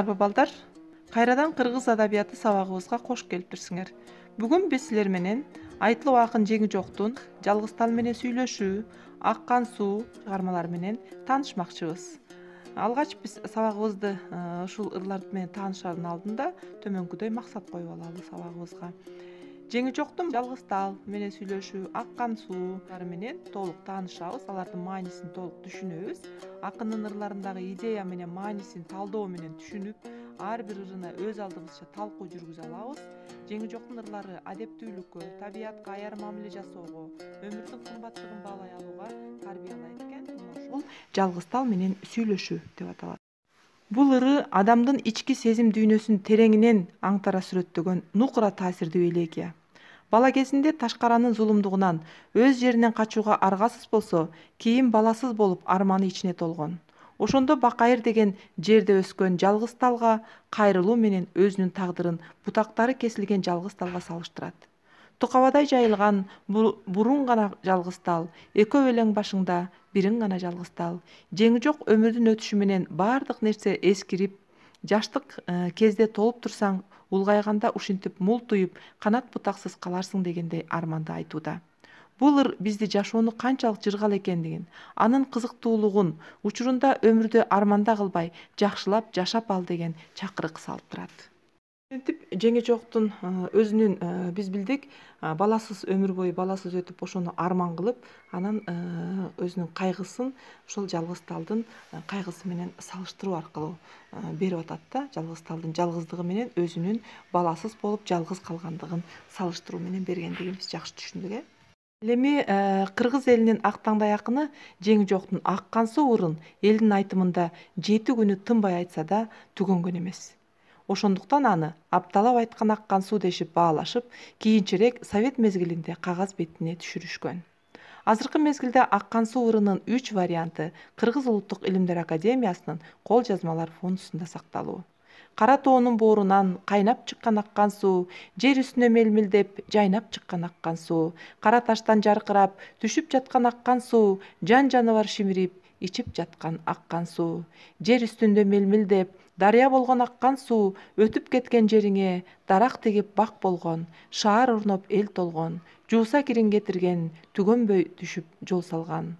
Саламатсыңарбы балдар? Кайрадан кыргыз адабияты сабагыбызга кош келиптирсиңер. Бүгүн биз силер менен Айтылуу акын Жеңижоктун Жалгыз тал менен сүйлөшүү, Аккан суу чыгармалары менен таанышмакчыбыз. Алгач биз сабагыбызды ушул ырлар менен таанышардын алдында төмөнкүдөй максат коюп алалы сабагыбызга. Жеңижоктун Жалгыз тал менен сүйлөшүү, Аккан суулары менен толук таанышабыз, алардын маанисин толук түшүнөбүз. Акындын ырларындагы идея менен маанисин талдоо менен түшүнүп, ар бир ырына өз алдыбызча талкуу жүргүзө алабыз. Жеңижоктун ырлары адептүүлүккө, табиятка аяр мамиле жасоого, өмүрдүн кымбаттыгын баалай алууга тарбиялайт экен. Ушул Жалгыз тал менен сүйлөшүү деп аталат. Бул ыры адамдын ички сезим дүйнөсүн тереңинен аңтара сүрөттөгөн нукура таасирдүү элегия. Бала кезинде ташкаранын зулумдугунан өз жеринен качууга аргасыз болсо, кийин баласыз болуп арманы ичине толгон. Ошондо Бакайыр деген жерде өскөн жалгыз талга кайрылуу менен өзүнүн тагдырын бутактары кесилген жалгыз талга салыштырат. Тукабадай жайылган бурун гана жалгыз тал, экөө элең башыңда бириң гана жалгыз тал. Жеңижок өмүрдүн өтүшү менен баардык нерсе эскирип, жаштык кезде толуп турсаң, улгайганда ушинтип мултуюп, канат бутаксыз каларсың дегендей арманды айтууда. Бул ыр бизди жашоону канчалык жыргал экендигин, анын кызыктуулугун, учурунда өмүрдү арманда кылбай, жакшылап жашап ал деген чакырык салып турат. Антип Жеңижоктун өзүнүн биз билдик, баласыз өмүр бою баласыз өтүп, ошону арман кылып, анан өзүнүн кайгысын ошол жалгыз талдын кайгысы менен салыштыруу аркылуу берип атат да. Жалгыз талдын жалгыздыгы менен өзүнүн баласыз болуп жалгыз калгандыгын салыштыруу менен бергендигин биз жакшы түшүндүк. Эми кыргыз элинин ак таңдай акыны Жеңижоктун Аккан суу ырын элдин айтымында 7 күнү тынбай айтса да түгөнгөн эмес. Ошондуктан аны апталап айткан Аккан суу дешип баалашып, кийинчерээк Совет мезгилинде кагаз бетине түшүрүшкөн. Азыркы мезгилде Аккан суу ырынын 3 варианты Кыргыз Улуттук илимдер академиясынын кол жазмалар фондусунда сакталуу. Кара тоонун боорунан кайнап чыккан аккан суу, жер үстүнө мелмилдеп жайнап чыккан аккан суу, кара таштан жаркырап түшүп жаткан аккан суу, жан жаныбар шимирип ичип жаткан аккан суу. Жер үстүндө мелмилдеп дарыя болгон аккан суу, өтүп кеткен жериңе дарак тегип бак болгон, шаар орноп эл толгон, жууса кирин кетирген, түгөнбөй түшүп жол салган.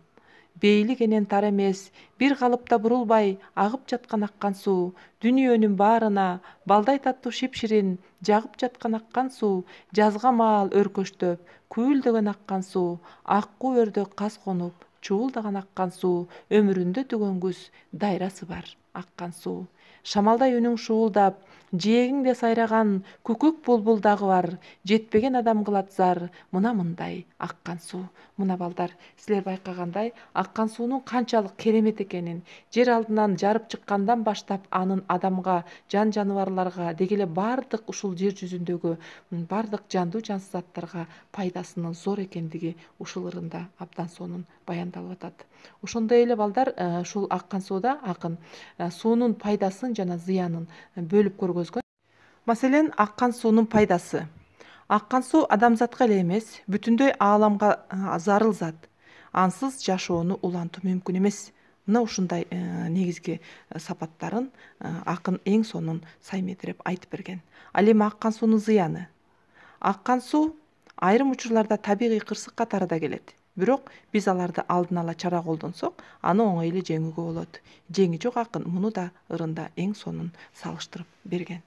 Бейли кенен тар эмес, бир калыпта бурулбай агып жаткан аккан суу, дүйнөнүн баарына балдай таттуу шипширин жагып жаткан аккан суу, жазга маал өркөштөп күүлдөгөн аккан суу, аккуу өрдө каз конуп чуулдаган аккан суу, өмүрүндө түгөнгүс дайрасы бар аккан суу. Шамалдай үнүң шуулдап, жээгиңде сайраган күкүк булбул дагы бар, жетпеген адам кылат зар, мына мындай аккан суу. Мына балдар, силер байкагандай, аккан суунун канчалык керемет экенин, жер алдынан жарып чыккандан баштап анын адамга, жан жаныбарларга, деги эле баардык ушул жер жүзүндөгү баардык жандуу жансыз заттарга пайдасынын зор экендиги ушул ырында абдан сонун баяндалып атат. Ошондой эле балдар, ушул Аккан сууда акын суунун пайдасын жана зыянын бөлүп көргөзгөн. Маселен, аккан суунун пайдасы. Аккан суу адамзатка эле эмес, бүтүндөй ааламга зарыл зат. Ансыз жашоону улантуу мүмкүн эмес. Мына ушундай негизги сапаттарын акын эң сонун саймедирип айтып берген. Ал эми аккан суунун зыяны. Аккан суу айрым учурларда табигый кырсык катары да келет. Бирок биз аларды алдын ала чара колдонсок, аны оңой эле жеңүүгө болот. Жеңижок акын муну да ырында эң сонун салыштырып берген.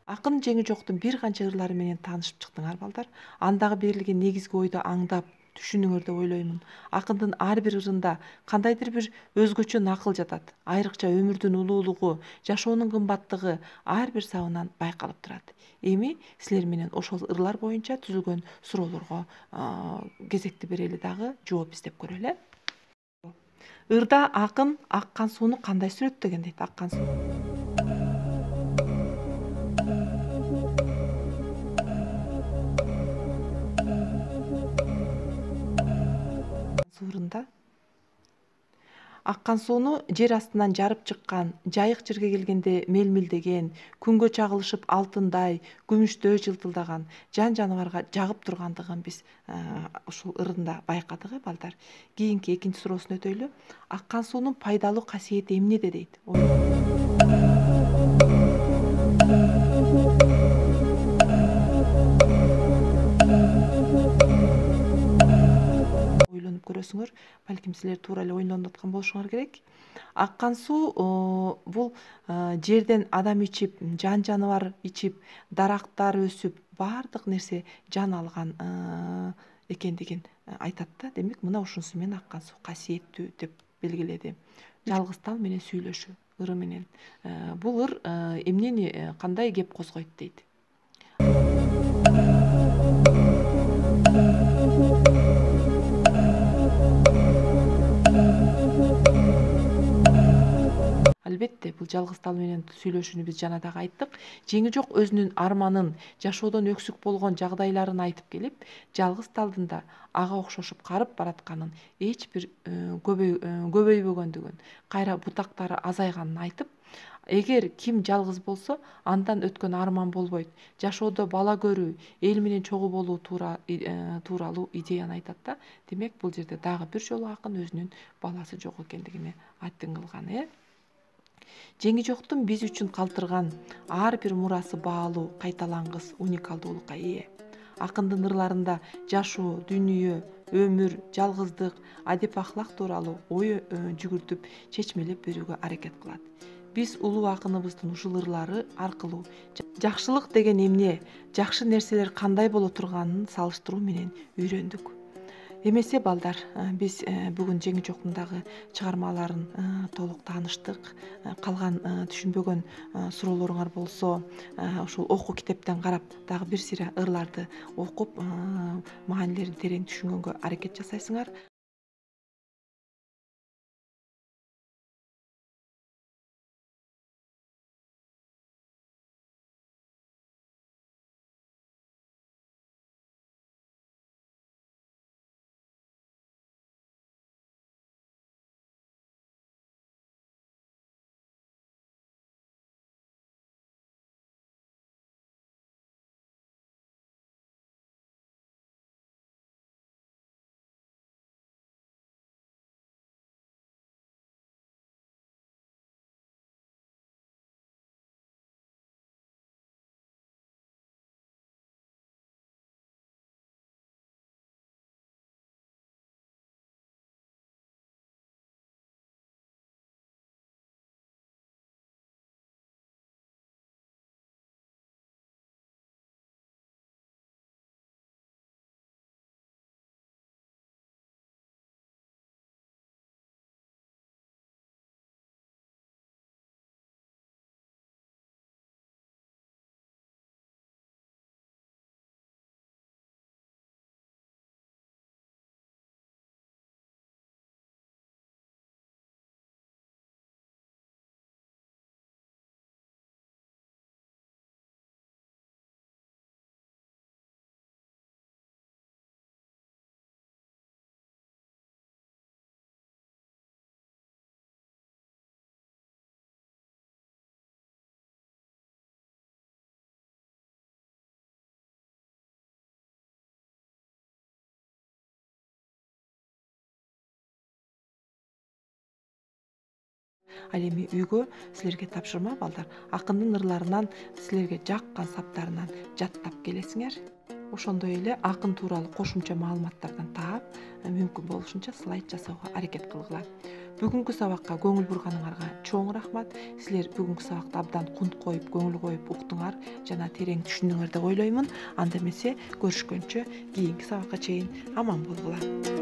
Акын Жеңижоктун бир канча ырлары менен таанышып чыктыңар балдар. Андагы берилген негизги ойду аңдап түшүнүңөр деп ойлоймун. Акындын ар бир ырында кандайдыр бир өзгөчө накыл жатат. Айрыкча өмүрдүн улуулугу, жашоонун кымбаттыгы ар бир сабынан байкалып турат. Эми силер менен ошол ырлар боюнча түзүлгөн суроолорго кезекти берели дагы жооп издеп көрөлү. Ырда акын аккан сууну кандай сүрөттөгөн дейт? Аккан суу ырында аккан сууну жер астынан жарып чыккан, жайык жерге келгенде мелмилдеген, күнгө чагылышып алтындай, күмүштөй жылтылдаган жан жаныбарга жагып тургандыгын биз ушул ырында байкадык балдар. Кийинки экинчи суроосуна өтөйлү. Аккан суунун пайдалуу касиети эмнеде дейт? Ойлонуп көрөсүңөр, балким силер туура эле ойлонуп аткан болушуңар керек. Аккан суу бул жерден адам ичип, жан жаныбар ичип, дарактар өсүп, баардык нерсе жан алган экендигин айтат да. Демек мына ушунусу менен аккан суу касиеттүү деп белгиледи. Жалгыз тал менен сүйлөшүү, ыры менен. Бул ыр эмнени кандай кеп козгойт дейт. Албетте, бул жалгыз тал менен сүйлөшүүнү биз жана дагы айттык. Жеңи жок өзүнүн арманын, жашоодон өксүк болгон жагдайларын айтып келип, жалгыз талдын да ага окшошуп карып баратканын, эч бир көбөйбөгөндүгүн, кайра бутактары азайганын айтып, эгер ким жалгыз болсо, андан өткөн арман болбойт. Жашоодо бала көрүү, эл менен чогуу болуу тууралуу идеяны айтат да. Демек, бул жерде дагы бир жолу акын өзүнүн баласы жок экендигине аттың кылган. Жеңи жоктун биз үчүн калтырган ар бир мурасы баалуу, кайталангыс, уникалдуулукка ээ. Акындын ырларында жашоо, дүнүйө, өмүр, жалгыздык, адеп ахлак тууралуу ой жүгүртүп, чечмелеп берүүгө аракет кылат. Биз улуу акыныбыздын ушул ырлары аркылуу жакшылык деген эмне, жакшы нерселер кандай боло турганын салыштыруу менен үйрөндүк. Эмесе балдар, биз бүгүн Жеңи жоктун дагы чыгармаларын толук тааныштык. Калган түшүнбөгөн суроолоруңар болсо, ушул окуу китептен карап, дагы бир сыйра ырларды окуп, маанилерин терең түшүнгөнгө аракет жасайсыңар. Ал эми үйгө силерге тапшырма балдар, акындын ырларынан силерге жаккан саптарынан жаттап келесиңер. Ошондой эле акын тууралуу кошумча маалыматтардан таап, мүмкүн болушунча слайд жасоого аракет кылгыла. Бүгүнкү сабакка көңүл бурганыңарга чоң рахмат. Силер бүгүнкү сабакты абдан кунт коюп, көңүл коюп уктуңар жана терең түшүндүңөр деп ойлоймун. Анда эмесе көрүшкөнчө кийинки сабакка чейин аман болгула.